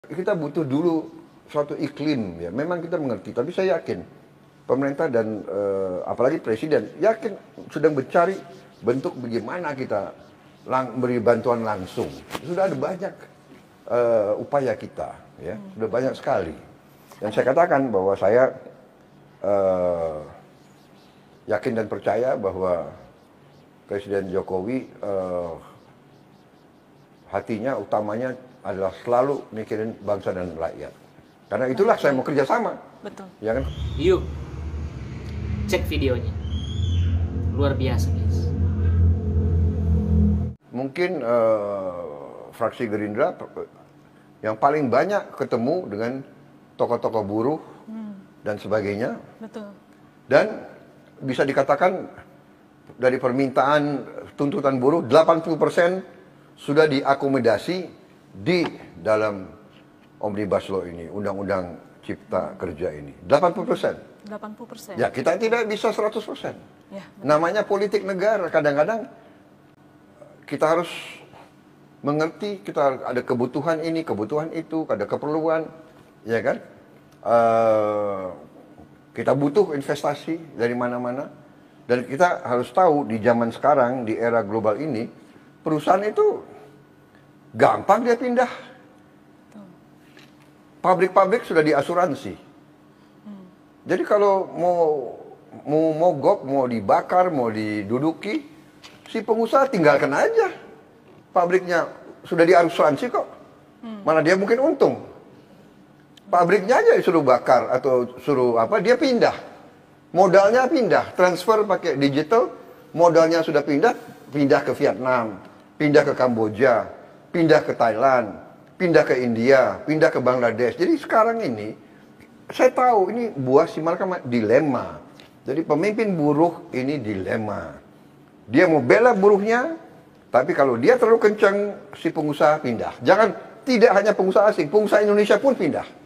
Kita butuh dulu suatu iklim ya. Memang kita mengerti, tapi saya yakin pemerintah dan apalagi presiden yakin sedang mencari bentuk bagaimana kita beri bantuan langsung. Sudah ada banyak upaya kita, ya, sudah banyak sekali. Dan saya katakan bahwa saya yakin dan percaya bahwa Presiden Jokowi hatinya utamanya adalah selalu mikirin bangsa dan rakyat. Karena itulah saya mau kerjasama. Betul. Ya kan? Yuk, cek videonya. Luar biasa, guys. Mungkin fraksi Gerindra yang paling banyak ketemu dengan tokoh-tokoh buruh dan sebagainya. Betul. Dan bisa dikatakan dari permintaan tuntutan buruh 80% sudah diakomodasi di dalam Omnibus Law ini, Undang-Undang Cipta Kerja ini. 80%. 80%. Ya, kita tidak bisa 100%. Ya, namanya politik negara, kadang-kadang kita harus mengerti, kita ada kebutuhan ini, kebutuhan itu, ada keperluan, ya kan? Kita butuh investasi dari mana-mana. Dan kita harus tahu di zaman sekarang, di era global ini, perusahaan itu gampang dia pindah. Pabrik-pabrik sudah diasuransi. Jadi kalau mau mogok, mau dibakar, mau diduduki, si pengusaha tinggalkan aja. Pabriknya sudah diasuransi kok. Mana dia mungkin untung. Pabriknya aja suruh bakar atau suruh apa, dia pindah. Modalnya pindah, transfer pakai digital, modalnya sudah pindah ke Vietnam, pindah ke Kamboja, pindah ke Thailand, pindah ke India, pindah ke Bangladesh. Jadi sekarang ini, saya tahu ini buah simalakama dilema. Jadi pemimpin buruh ini dilema. Dia mau bela buruhnya, tapi kalau dia terlalu kencang, si pengusaha pindah. Jangan, tidak hanya pengusaha asing, pengusaha Indonesia pun pindah.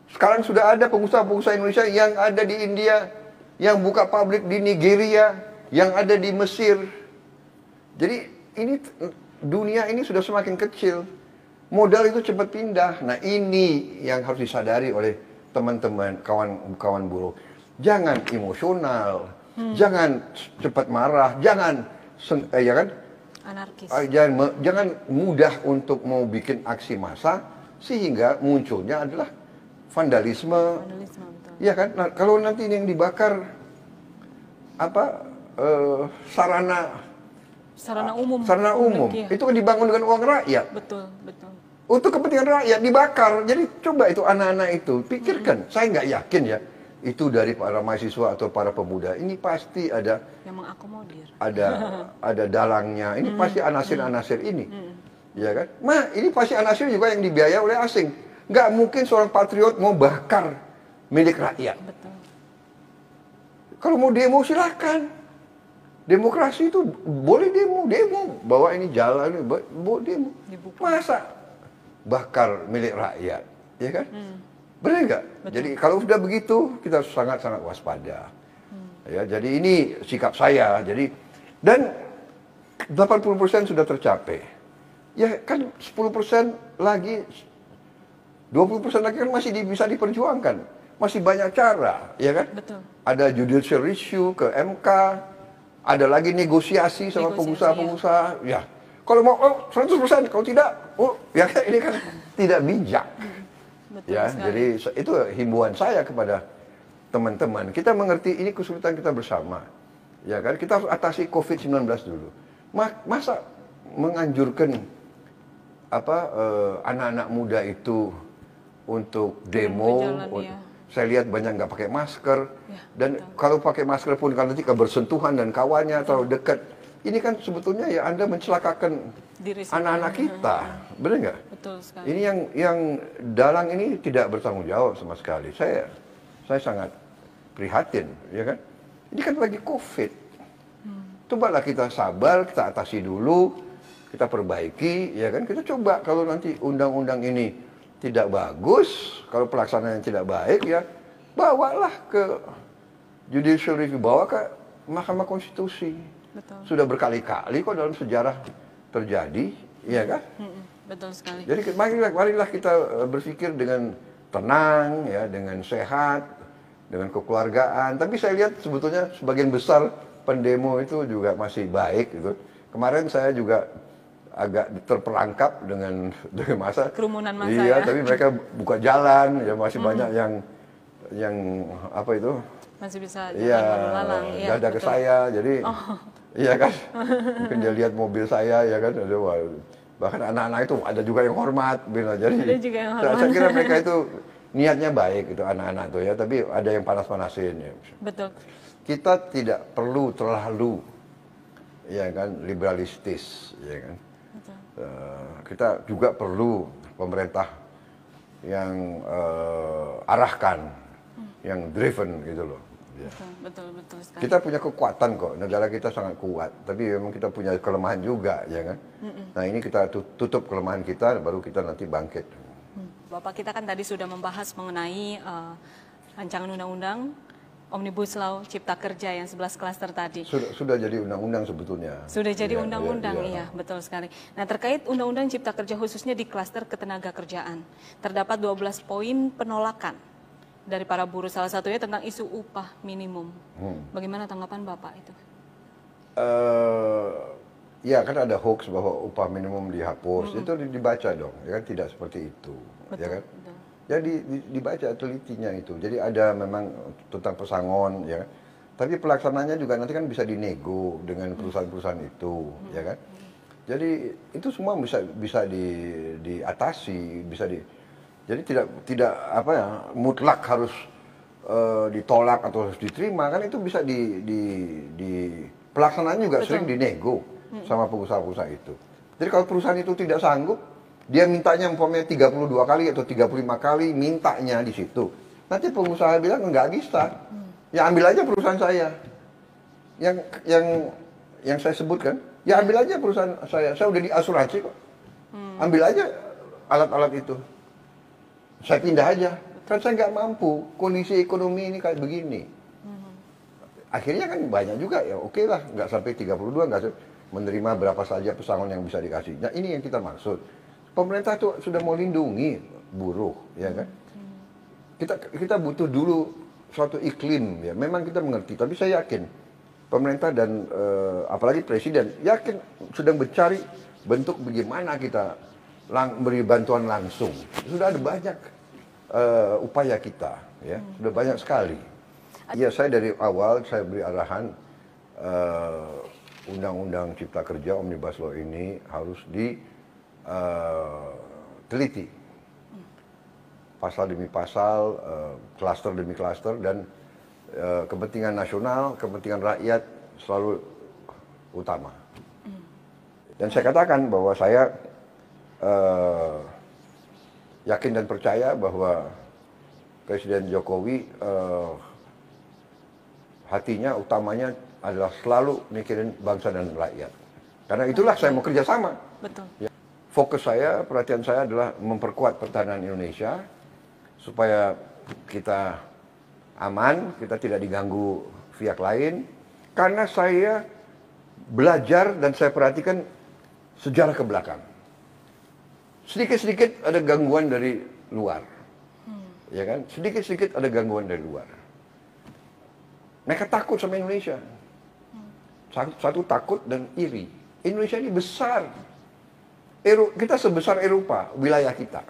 Sekarang sudah ada pengusaha-pengusaha Indonesia yang ada di India, yang buka pabrik di Nigeria, yang ada di Mesir. Jadi ini dunia ini sudah semakin kecil. Modal itu cepat pindah. Nah, ini yang harus disadari oleh teman-teman, kawan-kawan buruh. Jangan emosional, jangan cepat marah, jangan ya kan? Anarkis. Jangan mudah untuk mau bikin aksi massa sehingga munculnya adalah vandalisme. Vandalisme, betul. Ya kan? Nah, kalau nanti yang dibakar apa sarana umum. Publik, ya. itu kan dibangun dengan uang rakyat. Betul, betul. Untuk kepentingan rakyat dibakar. Jadi coba itu anak-anak itu pikirkan. Saya nggak yakin ya itu dari para mahasiswa atau para pemuda. Ini pasti ada yang mengakomodir. Ada dalangnya. Ini pasti anasir-anasir ini. Ya kan? Ini pasti anasir juga yang dibiayai oleh asing. Nggak mungkin seorang patriot mau bakar milik rakyat. Betul. Kalau mau demo silakan. Demokrasi itu boleh demo, bawa ini jalan, bawa demo. Dibuka. Masa bakar milik rakyat, ya kan? Benar nggak? Betul. Jadi kalau sudah begitu kita sangat-sangat waspada. Ya, jadi ini sikap saya. Jadi dan 80% sudah tercapai. Ya kan 10% lagi, 20% lagi kan masih bisa diperjuangkan. Masih banyak cara, ya kan? Betul. Ada judicial review ke MK, ada lagi negosiasi sama pengusaha-pengusaha. Ya. Kalau mau 100%, kalau tidak, ya kan ini kan tidak bijak. Betul Ya, sekali. jadi itu himbauan saya kepada teman-teman. Kita mengerti ini kesulitan kita bersama. Ya kan? Kita harus atasi COVID-19 dulu. Masa menganjurkan anak-anak muda itu untuk demo, berjalan, ya. saya lihat banyak nggak pakai masker, Ya, dan betul. kalau pakai masker pun kalau nanti bersentuhan dan kawannya atau dekat, ini kan sebetulnya ya Anda mencelakakan Diri sendiri. anak-anak kita, benar nggak? Betul sekali. Ini yang dalang ini tidak bertanggung jawab sama sekali. Saya sangat prihatin, ya kan? Ini kan lagi COVID. Cobalah kita sabar, kita atasi dulu, kita perbaiki, ya kan? Kita coba kalau nanti undang-undang ini tidak bagus, kalau pelaksanaan tidak baik, ya bawalah ke judicial review, bawa ke Mahkamah Konstitusi. Betul. Sudah berkali-kali kok dalam sejarah terjadi, ya kan? Betul sekali. Jadi marilah kita berpikir dengan tenang, ya, dengan sehat, dengan kekeluargaan. Tapi saya lihat sebetulnya sebagian besar pendemo itu juga masih baik gitu. Kemarin saya juga agak terperangkap dengan masa Kerumunan massa, iya, ya. tapi mereka buka jalan, ya masih banyak yang apa itu? Masih bisa Iya, jalan lalu lalang. Iya, dada ke betul. saya, jadi iya kan, mungkin dia lihat mobil saya, ya kan, wah, bahkan anak-anak itu ada juga yang hormat, jadi Ada juga yang saya hormat. kira mereka itu niatnya baik itu anak-anak tuh ya, tapi ada yang panas-panasin ya. Betul. Kita tidak perlu terlalu, ya kan, liberalistis, ya kan. Betul. Kita juga perlu pemerintah yang arahkan, yang driven gitu loh. Ya. Betul sekali. Kita punya kekuatan kok, negara kita sangat kuat, tapi memang kita punya kelemahan juga, ya kan. Nah ini kita tutup kelemahan kita, baru kita nanti bangkit. Bapak, kita kan tadi sudah membahas mengenai rancangan undang-undang Omnibus Law Cipta Kerja yang 11 klaster tadi. Sudah jadi undang-undang sebetulnya. Sudah jadi Ya, undang-undang, ya. iya, betul sekali. Nah, terkait undang-undang Cipta Kerja khususnya di klaster ketenaga kerjaan, terdapat 12 poin penolakan dari para buruh, salah satunya tentang isu upah minimum. Bagaimana tanggapan Bapak itu? Ya kan ada hoax bahwa upah minimum dihapus, itu dibaca dong, ya kan, tidak seperti itu, Betul, ya kan. betul. Jadi dibaca telitinya itu. Jadi ada memang tentang pesangon, ya kan. Tapi pelaksananya juga nanti kan bisa dinego dengan perusahaan-perusahaan itu, ya kan. Jadi itu semua bisa diatasi, jadi tidak apa ya, mutlak harus ditolak atau harus diterima, kan itu bisa pelaksanaan juga sering dinego sama pengusaha-pengusaha itu. Jadi kalau perusahaan itu tidak sanggup, dia mintanya umpamanya 32 kali atau 35 kali mintanya di situ. Nanti pengusaha bilang nggak bisa. Ya ambil aja perusahaan saya. Yang saya sebutkan, ya ambil aja perusahaan saya. Saya udah diasuransi kok. Ambil aja alat-alat itu. Saya pindah aja. Kan saya nggak mampu. Kondisi ekonomi ini kayak begini. Akhirnya kan banyak juga, ya oke lah, nggak sampai 32, nggak menerima berapa saja pesangon yang bisa dikasih. Nah ini yang kita maksud. Pemerintah itu sudah mau lindungi buruh, ya kan? Kita butuh dulu suatu iklim, ya. Memang kita mengerti, tapi saya yakin pemerintah dan apalagi presiden yakin sedang mencari bentuk bagaimana kita beri bantuan langsung. Sudah ada banyak upaya kita, ya, sudah banyak sekali. Iya, saya dari awal saya beri arahan Undang-Undang Cipta Kerja Omnibus Law ini harus teliti, pasal demi pasal, klaster demi klaster, dan kepentingan nasional, kepentingan rakyat selalu utama. Dan saya katakan bahwa saya yakin dan percaya bahwa Presiden Jokowi hatinya utamanya adalah selalu mikirin bangsa dan rakyat. Karena itulah saya mau kerjasama. Betul. Ya. Fokus saya, perhatian saya adalah memperkuat pertahanan Indonesia supaya kita aman, kita tidak diganggu pihak lain. Karena saya belajar dan saya perhatikan sejarah ke belakang. Sedikit-sedikit ada gangguan dari luar. Ya kan? Sedikit-sedikit ada gangguan dari luar. Mereka takut sama Indonesia. Satu takut dan iri. Indonesia ini besar. Kita sebesar Eropa, wilayah kita.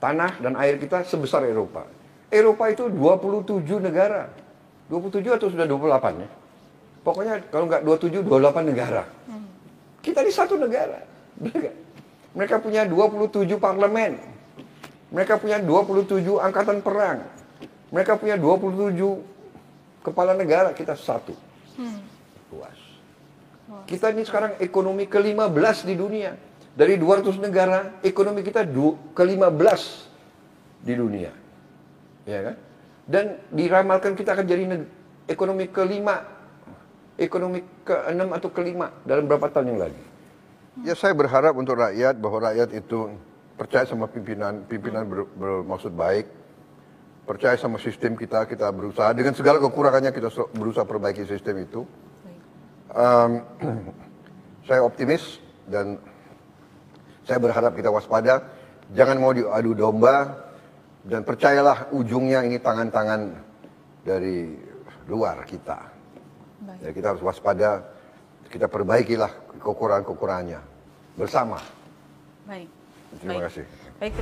Tanah dan air kita sebesar Eropa. Eropa itu 27 negara. 27 atau sudah 28 ya? Pokoknya kalau nggak 27, 28 negara. Kita ini satu negara. Mereka punya 27 parlemen. Mereka punya 27 angkatan perang. Mereka punya 27 kepala negara, kita satu. Luas. Kita ini sekarang ekonomi ke-15 di dunia. Dari 200 negara, ekonomi kita ke-15 di dunia. Ya kan? Dan diramalkan kita akan jadi ekonomi ke-5, ekonomi ke-6 atau ke-5 dalam berapa tahun yang lagi. Ya saya berharap untuk rakyat, bahwa rakyat itu percaya sama pimpinan bermaksud baik, percaya sama sistem kita berusaha, dengan segala kekurangannya kita berusaha perbaiki sistem itu. Saya optimis dan Saya berharap kita waspada, jangan mau diadu domba, dan percayalah ujungnya ini tangan-tangan dari luar kita. Baik. Ya, kita harus waspada, kita perbaikilah kekurangan-kekurangannya bersama. Baik. Terima Baik. kasih. Baik.